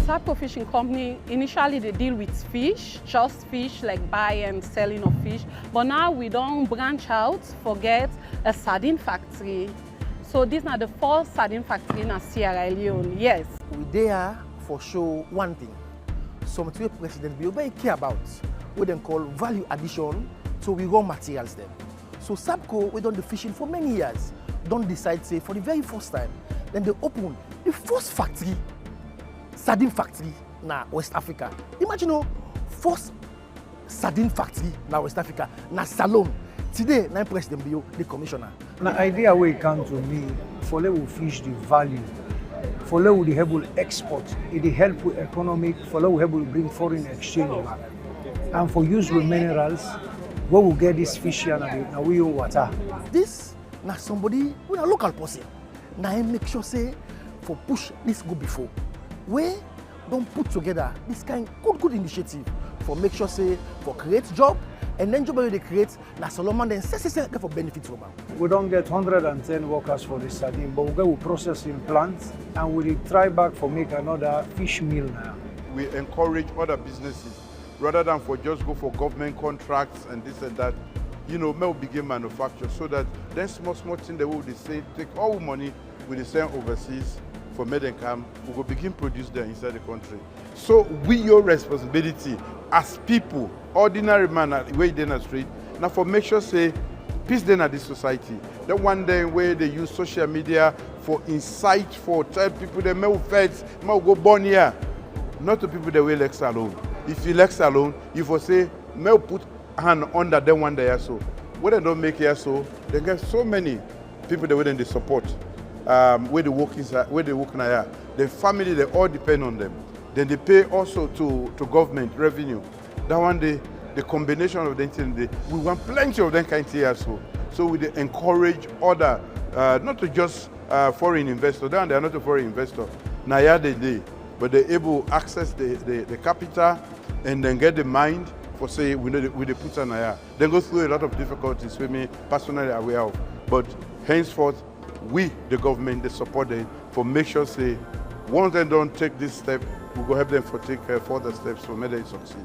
Sapco Fishing Company, initially they deal with fish, just fish, like buy and selling of fish. But now we don't branch out, forget a sardine factory. So these are the 4 sardine factory in Sierra Leone, yes. We there for show one thing. Something President Bill very care about, what they call value addition to we raw materials them. So Sapco, we done the fishing for many years, don't decide say for the very first time, then they open the first factory, sardine factory na West Africa. Imagine first sardine factory na West Africa, na Salon. Today, na President Bill, the commissioner. The idea where it come to me, for let we fish the value, for let we help with export, it help with economic, for let we help with bring foreign exchange, and for use with minerals, where we get this fish here na we own water. This na somebody with a local person. Now I make sure say for push this go before. We don't put together this kind good initiative for make sure say for create job. And then job they create, na Solomon then say for benefits from them. We don't get 110 workers for the sardine, but we go with processing plants and we try back for make another fish meal now. We encourage other businesses rather than for just go for government contracts and this and that. May begin manufacture so that then small thing they will say take all money we send overseas for made and come, we will begin produce there inside the country. So we your responsibility as people, ordinary man way in the street, now for make sure say peace then at this society. Then one day where they use social media for insight, for tell people they may feds, may go born here. Not to people that will Lex alone. If you Lex alone, you for say may put hand under them one day or so. When they don't make here so, they get so many people that wouldn't they support. Where they work inside, where they work now, the family they all depend on them. Then they pay also to government revenue. That one day, the combination of them things, we want plenty of them kind here so. So we encourage other, not to just foreign investors. They are not a foreign investor. Now they do, but they're able to access the capital and then get the mind for say we put on here. They go through a lot of difficulties we me personally aware of. But henceforth, we, the government, they support them for make sure say once they don't take this step, we will help them for take further steps for make them succeed.